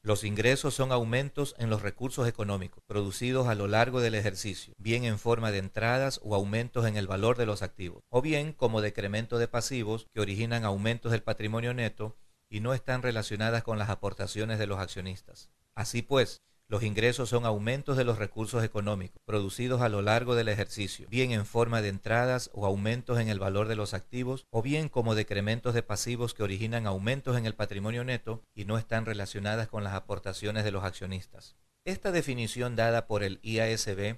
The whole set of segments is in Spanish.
Los ingresos son aumentos en los recursos económicos producidos a lo largo del ejercicio, bien en forma de entradas o aumentos en el valor de los activos, o bien como decremento de pasivos que originan aumentos del patrimonio neto y no están relacionadas con las aportaciones de los accionistas. Así pues, los ingresos son aumentos de los recursos económicos producidos a lo largo del ejercicio, bien en forma de entradas o aumentos en el valor de los activos, o bien como decrementos de pasivos que originan aumentos en el patrimonio neto y no están relacionadas con las aportaciones de los accionistas. Esta definición dada por el IASB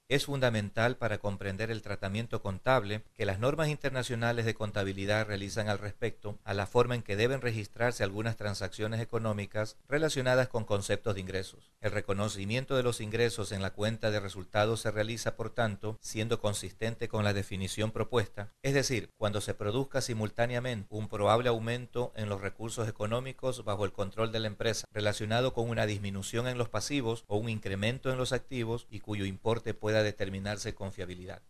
es fundamental para comprender el tratamiento contable que las normas internacionales de contabilidad realizan al respecto a la forma en que deben registrarse algunas transacciones económicas relacionadas con conceptos de ingresos. El reconocimiento de los ingresos en la cuenta de resultados se realiza, por tanto, siendo consistente con la definición propuesta, es decir, cuando se produzca simultáneamente un probable aumento en los recursos económicos bajo el control de la empresa, relacionado con una disminución en los pasivos o un incremento en los activos y cuyo importe pueda determinarse con fiabilidad.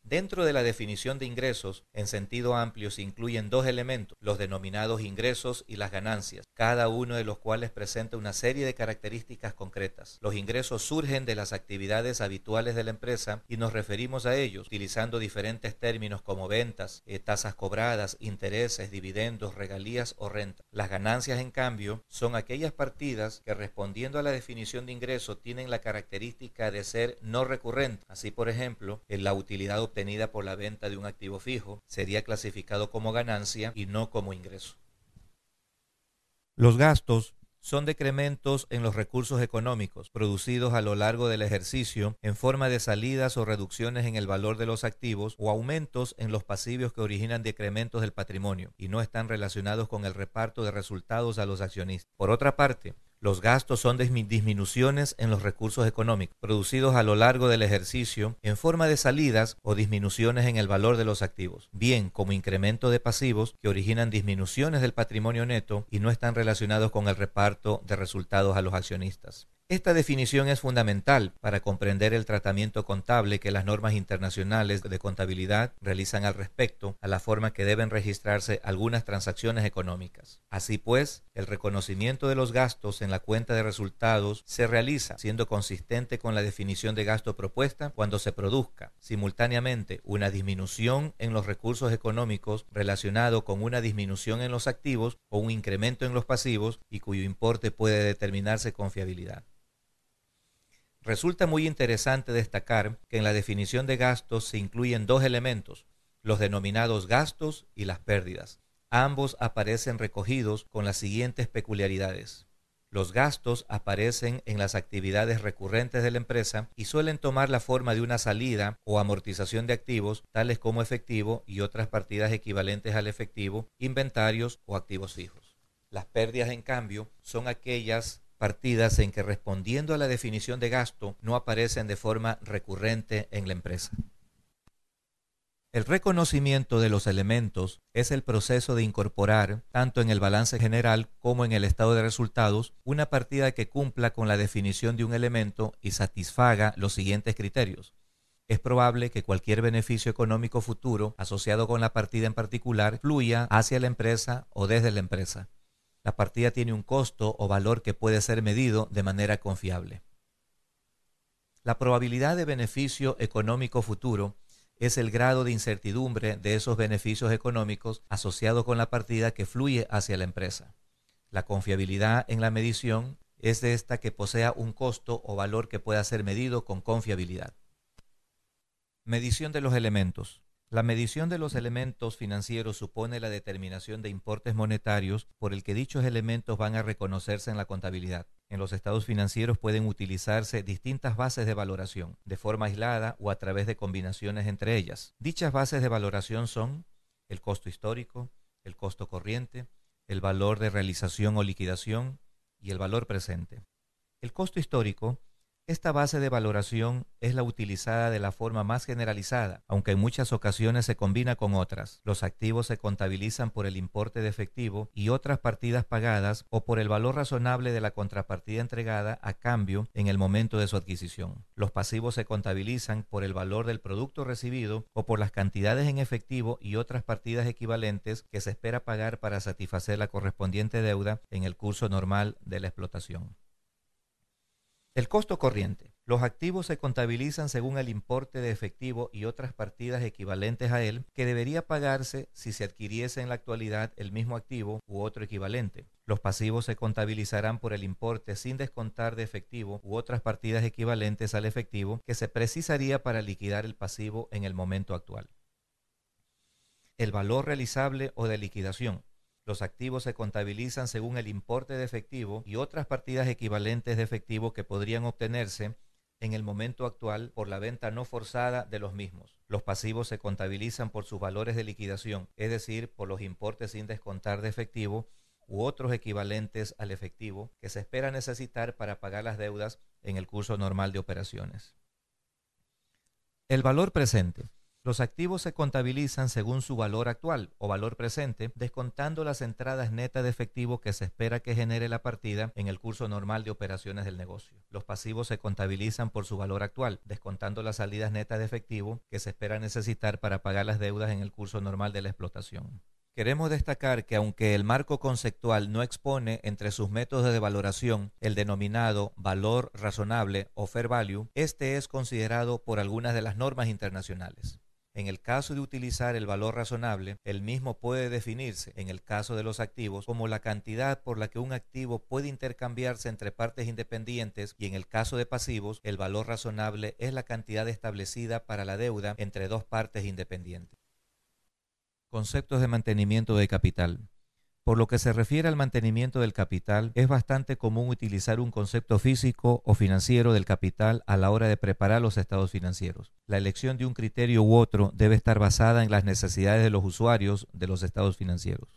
Dentro de la definición de ingresos, en sentido amplio, se incluyen dos elementos, los denominados ingresos y las ganancias, cada uno de los cuales presenta una serie de características concretas. Los ingresos surgen de las actividades habituales de la empresa y nos referimos a ellos utilizando diferentes términos como ventas, tasas cobradas, intereses, dividendos, regalías o renta. Las ganancias, en cambio, son aquellas partidas que, respondiendo a la definición de ingreso, tienen la característica de ser no recurrentes. Así, por ejemplo, en la utilidad obtenida por la venta de un activo fijo sería clasificado como ganancia y no como ingreso. Los gastos son decrementos en los recursos económicos producidos a lo largo del ejercicio en forma de salidas o reducciones en el valor de los activos o aumentos en los pasivos que originan decrementos del patrimonio y no están relacionados con el reparto de resultados a los accionistas. Por otra parte, los gastos son disminuciones en los recursos económicos producidos a lo largo del ejercicio en forma de salidas o disminuciones en el valor de los activos, bien como incremento de pasivos que originan disminuciones del patrimonio neto y no están relacionados con el reparto de resultados a los accionistas. Esta definición es fundamental para comprender el tratamiento contable que las normas internacionales de contabilidad realizan al respecto a la forma que deben registrarse algunas transacciones económicas. Así pues, el reconocimiento de los gastos en la cuenta de resultados se realiza siendo consistente con la definición de gasto propuesta cuando se produzca simultáneamente una disminución en los recursos económicos relacionado con una disminución en los activos o un incremento en los pasivos y cuyo importe puede determinarse con fiabilidad. Resulta muy interesante destacar que en la definición de gastos se incluyen dos elementos, los denominados gastos y las pérdidas. Ambos aparecen recogidos con las siguientes peculiaridades. Los gastos aparecen en las actividades recurrentes de la empresa y suelen tomar la forma de una salida o amortización de activos, tales como efectivo y otras partidas equivalentes al efectivo, inventarios o activos fijos. Las pérdidas, en cambio, son aquellas partidas en que, respondiendo a la definición de gasto, no aparecen de forma recurrente en la empresa. El reconocimiento de los elementos es el proceso de incorporar, tanto en el balance general como en el estado de resultados, una partida que cumpla con la definición de un elemento y satisfaga los siguientes criterios. Es probable que cualquier beneficio económico futuro asociado con la partida en particular fluya hacia la empresa o desde la empresa. La partida tiene un costo o valor que puede ser medido de manera confiable. La probabilidad de beneficio económico futuro es el grado de incertidumbre de esos beneficios económicos asociados con la partida que fluye hacia la empresa. La confiabilidad en la medición es de esta que posea un costo o valor que pueda ser medido con confiabilidad. Medición de los elementos. La medición de los elementos financieros supone la determinación de importes monetarios por el que dichos elementos van a reconocerse en la contabilidad. En los estados financieros pueden utilizarse distintas bases de valoración, de forma aislada o a través de combinaciones entre ellas. Dichas bases de valoración son el costo histórico, el costo corriente, el valor de realización o liquidación y el valor presente. El costo histórico Esta base de valoración es la utilizada de la forma más generalizada, aunque en muchas ocasiones se combina con otras. Los activos se contabilizan por el importe de efectivo y otras partidas pagadas o por el valor razonable de la contrapartida entregada a cambio en el momento de su adquisición. Los pasivos se contabilizan por el valor del producto recibido o por las cantidades en efectivo y otras partidas equivalentes que se espera pagar para satisfacer la correspondiente deuda en el curso normal de la explotación. El costo corriente. Los activos se contabilizan según el importe de efectivo y otras partidas equivalentes a él que debería pagarse si se adquiriese en la actualidad el mismo activo u otro equivalente. Los pasivos se contabilizarán por el importe sin descontar de efectivo u otras partidas equivalentes al efectivo que se precisaría para liquidar el pasivo en el momento actual. El valor realizable o de liquidación. Los activos se contabilizan según el importe de efectivo y otras partidas equivalentes de efectivo que podrían obtenerse en el momento actual por la venta no forzada de los mismos. Los pasivos se contabilizan por sus valores de liquidación, es decir, por los importes sin descontar de efectivo u otros equivalentes al efectivo que se espera necesitar para pagar las deudas en el curso normal de operaciones. El valor presente. Los activos se contabilizan según su valor actual o valor presente, descontando las entradas netas de efectivo que se espera que genere la partida en el curso normal de operaciones del negocio. Los pasivos se contabilizan por su valor actual, descontando las salidas netas de efectivo que se espera necesitar para pagar las deudas en el curso normal de la explotación. Queremos destacar que aunque el marco conceptual no expone entre sus métodos de valoración el denominado valor razonable o fair value, este es considerado por algunas de las normas internacionales. En el caso de utilizar el valor razonable, el mismo puede definirse, en el caso de los activos, como la cantidad por la que un activo puede intercambiarse entre partes independientes y en el caso de pasivos, el valor razonable es la cantidad establecida para la deuda entre dos partes independientes. Conceptos de mantenimiento de capital. Por lo que se refiere al mantenimiento del capital, es bastante común utilizar un concepto físico o financiero del capital a la hora de preparar los estados financieros. La elección de un criterio u otro debe estar basada en las necesidades de los usuarios de los estados financieros.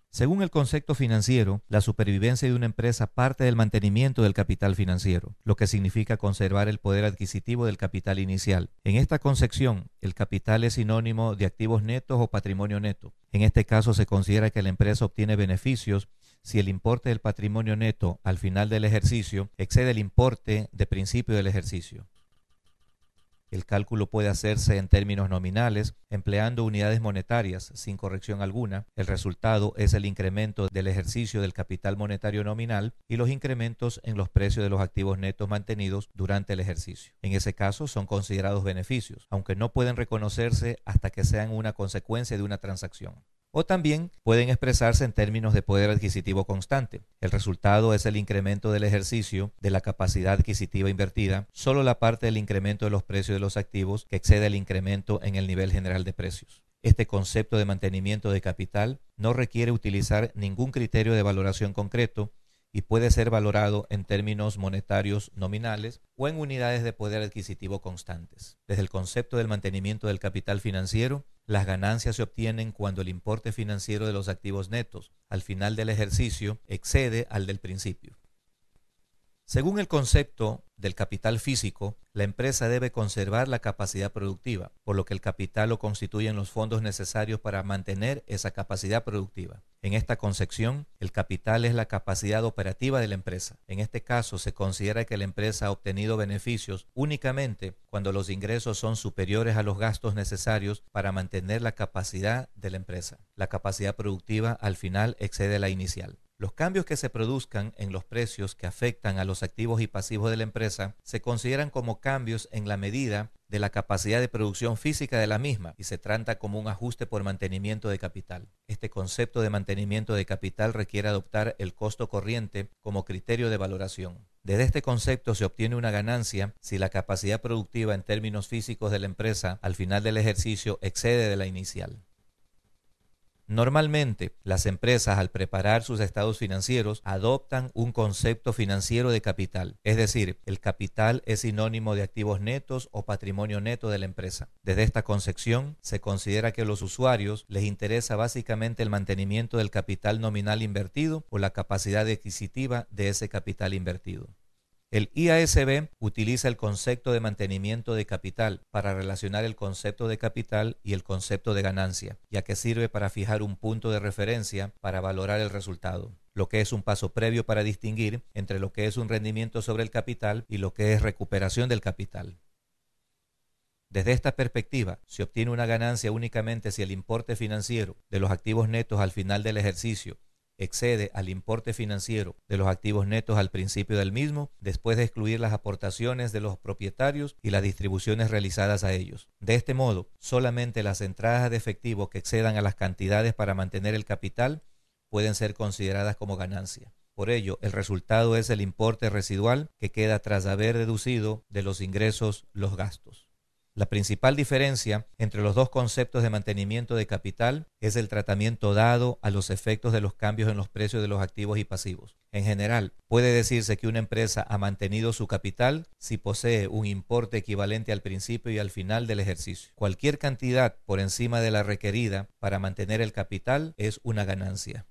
Según el concepto financiero, la supervivencia de una empresa parte del mantenimiento del capital financiero, lo que significa conservar el poder adquisitivo del capital inicial. En esta concepción, el capital es sinónimo de activos netos o patrimonio neto. En este caso se considera que la empresa obtiene beneficios si el importe del patrimonio neto al final del ejercicio excede el importe de principio del ejercicio. El cálculo puede hacerse en términos nominales, empleando unidades monetarias sin corrección alguna. El resultado es el incremento del ejercicio del capital monetario nominal y los incrementos en los precios de los activos netos mantenidos durante el ejercicio. En ese caso son considerados beneficios, aunque no pueden reconocerse hasta que sean una consecuencia de una transacción. O también pueden expresarse en términos de poder adquisitivo constante. El resultado es el incremento del ejercicio de la capacidad adquisitiva invertida, solo la parte del incremento de los precios de los activos que excede el incremento en el nivel general de precios. Este concepto de mantenimiento de capital no requiere utilizar ningún criterio de valoración concreto y puede ser valorado en términos monetarios nominales o en unidades de poder adquisitivo constantes. Desde el concepto del mantenimiento del capital financiero, las ganancias se obtienen cuando el importe financiero de los activos netos al final del ejercicio excede al del principio. Según el concepto del capital físico, la empresa debe conservar la capacidad productiva, por lo que el capital lo constituyen los fondos necesarios para mantener esa capacidad productiva. En esta concepción, el capital es la capacidad operativa de la empresa. En este caso, se considera que la empresa ha obtenido beneficios únicamente cuando los ingresos son superiores a los gastos necesarios para mantener la capacidad de la empresa. La capacidad productiva al final excede la inicial. Los cambios que se produzcan en los precios que afectan a los activos y pasivos de la empresa se consideran como cambios en la medida de la capacidad de producción física de la misma y se trata como un ajuste por mantenimiento de capital. Este concepto de mantenimiento de capital requiere adoptar el costo corriente como criterio de valoración. Desde este concepto se obtiene una ganancia si la capacidad productiva en términos físicos de la empresa al final del ejercicio excede de la inicial. Normalmente, las empresas al preparar sus estados financieros adoptan un concepto financiero de capital, es decir, el capital es sinónimo de activos netos o patrimonio neto de la empresa. Desde esta concepción, se considera que a los usuarios les interesa básicamente el mantenimiento del capital nominal invertido o la capacidad adquisitiva de ese capital invertido. El IASB utiliza el concepto de mantenimiento de capital para relacionar el concepto de capital y el concepto de ganancia, ya que sirve para fijar un punto de referencia para valorar el resultado, lo que es un paso previo para distinguir entre lo que es un rendimiento sobre el capital y lo que es recuperación del capital. Desde esta perspectiva, se obtiene una ganancia únicamente si el importe financiero de los activos netos al final del ejercicio excede al importe financiero de los activos netos al principio del mismo, después de excluir las aportaciones de los propietarios y las distribuciones realizadas a ellos. De este modo, solamente las entradas de efectivo que excedan a las cantidades para mantener el capital pueden ser consideradas como ganancia. Por ello, el resultado es el importe residual que queda tras haber deducido de los ingresos los gastos. La principal diferencia entre los dos conceptos de mantenimiento de capital es el tratamiento dado a los efectos de los cambios en los precios de los activos y pasivos. En general, puede decirse que una empresa ha mantenido su capital si posee un importe equivalente al principio y al final del ejercicio. Cualquier cantidad por encima de la requerida para mantener el capital es una ganancia.